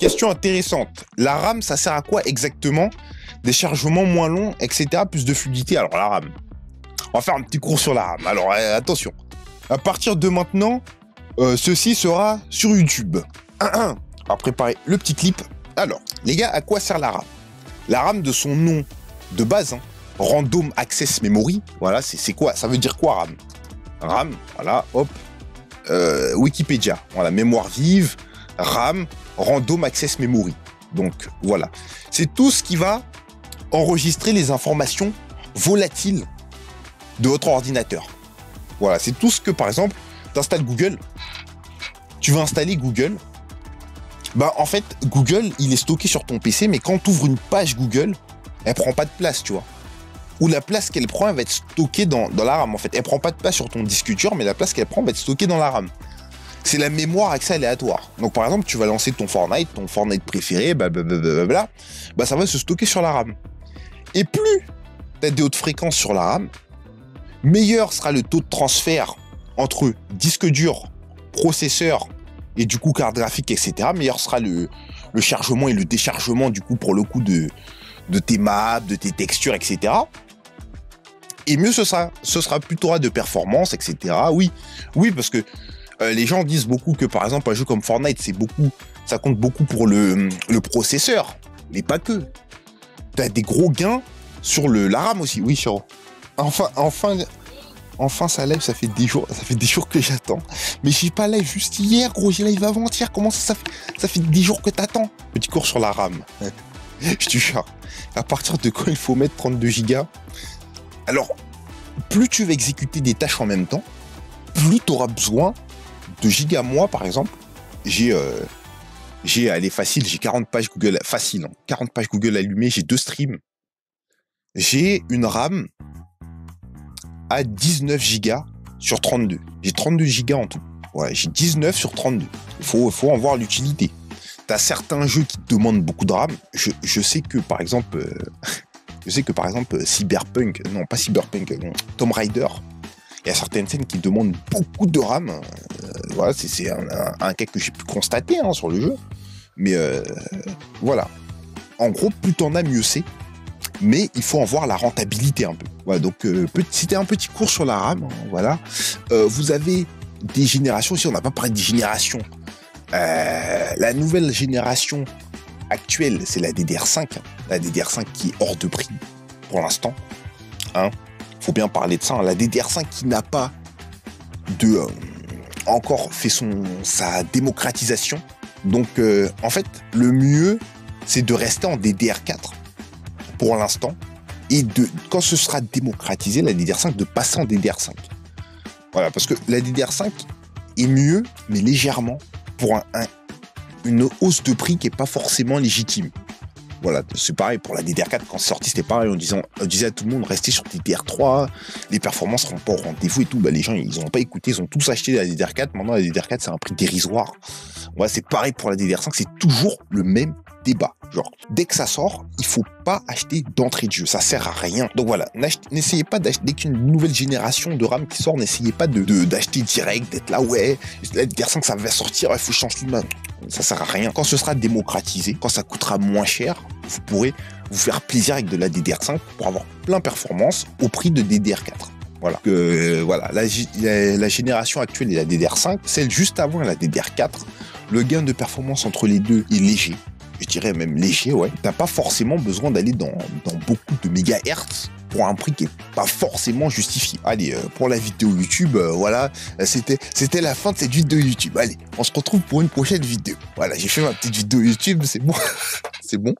Question intéressante. La RAM, ça sert à quoi exactement? Des chargements moins longs, etc. Plus de fluidité. Alors la RAM. On va faire un petit cours sur la RAM. Alors attention. À partir de maintenant, ceci sera sur YouTube. On va préparer le petit clip. Alors, les gars, à quoi sert la RAM? La RAM de son nom de base, hein, Random Access Memory. Voilà, c'est quoi? Ça veut dire quoi RAM? RAM, voilà, hop. Wikipédia. Voilà, mémoire vive, RAM, Random Access Memory. Donc, voilà. C'est tout ce qui va enregistrer les informations volatiles de votre ordinateur. Voilà, c'est tout ce que, par exemple, tu installes Google. Tu veux installer Google. Bah, en fait, Google, il est stocké sur ton PC, mais quand tu ouvres une page Google, elle prend pas de place, tu vois. Ou la place qu'elle prend, elle va être stockée dans la RAM. En fait, elle prend pas de place sur ton disque dur, mais la place qu'elle prend va être stockée dans la RAM. C'est la mémoire accès aléatoire. Donc, par exemple, tu vas lancer ton Fortnite préféré, blablabla, bah, ça va se stocker sur la RAM. Et plus tu as des hautes fréquences sur la RAM, meilleur sera le taux de transfert entre disque dur, processeur et du coup carte graphique, etc. Meilleur sera le chargement et le déchargement du coup pour le coup de tes maps, de tes textures, etc. Et mieux ce sera plus tu auras de performance, etc. Oui, parce que les gens disent beaucoup que par exemple un jeu comme Fortnite, ça compte beaucoup pour le processeur, mais pas que. T'as des gros gains sur la RAM aussi. Oui, Chiro. Enfin, ça live, ça fait des jours que j'attends. Mais j'ai pas live juste hier, gros, j'ai live avant-hier. Comment ça fait des jours que t'attends? Petit cours sur la RAM. Je te jure. À partir de quand il faut mettre 32 Go? Alors, plus tu vas exécuter des tâches en même temps, plus tu auras besoin de gigas. Moi, par exemple, allez, facile, j'ai 40 pages Google, facile, hein, 40 pages Google allumées, j'ai 2 streams. J'ai une RAM à 19 Go sur 32. J'ai 32 Go en tout. Ouais, j'ai 19 sur 32. Il faut en voir l'utilité. T'as certains jeux qui te demandent beaucoup de RAM. Je sais que par exemple, Cyberpunk, non pas Cyberpunk, Tomb Raider, il y a certaines scènes qui demandent beaucoup de RAM. Voilà, c'est un cas que j'ai pu constater hein, sur le jeu. Mais voilà. En gros, plus t'en as, mieux c'est. Mais il faut en voir la rentabilité un peu. Voilà, donc c'était un petit cours sur la RAM. Hein, voilà. Vous avez des générations. Si on n'a pas parlé des générations. La nouvelle génération actuelle, c'est la DDR5. Hein. La DDR5 qui est hors de prix pour l'instant. Hein. Faut bien parler de ça. Hein. La DDR5 qui n'a pas encore fait sa démocratisation. Donc, en fait, le mieux, c'est de rester en DDR4 pour l'instant. Et quand ce sera démocratisé, la DDR5, de passer en DDR5. Voilà, parce que la DDR5 est mieux, mais légèrement, pour une hausse de prix qui n'est pas forcément légitime. Voilà, c'est pareil pour la DDR4, quand c'est sorti, c'était pareil, on disait à tout le monde, restez sur DDR3, les performances seront pas au rendez-vous et tout, bah, les gens, ils n'ont pas écouté, ils ont tous acheté la DDR4, maintenant la DDR4, c'est un prix dérisoire. Ouais, c'est pareil pour la DDR5, c'est toujours le même débat. Genre, dès que ça sort, il faut pas acheter d'entrée de jeu, ça sert à rien. Donc voilà, n'essayez pas d'acheter, dès qu'une nouvelle génération de RAM qui sort, n'essayez pas d'acheter direct, d'être là, ouais, la DDR5, ça va sortir, il faut changer tout le monde. Ça sert à rien. Quand ce sera démocratisé, quand ça coûtera moins cher, vous pourrez vous faire plaisir avec de la DDR5 pour avoir plein de performances au prix de DDR4. Voilà. Voilà. La génération actuelle est la DDR5, celle juste avant la DDR4. Le gain de performance entre les deux est léger. Je dirais même léger, ouais. T'as pas forcément besoin d'aller dans beaucoup de mégahertz pour un prix qui est pas forcément justifié. Allez, pour la vidéo YouTube, voilà, c'était la fin de cette vidéo YouTube. Allez, on se retrouve pour une prochaine vidéo. Voilà, j'ai fait ma petite vidéo YouTube, c'est bon. C'est bon.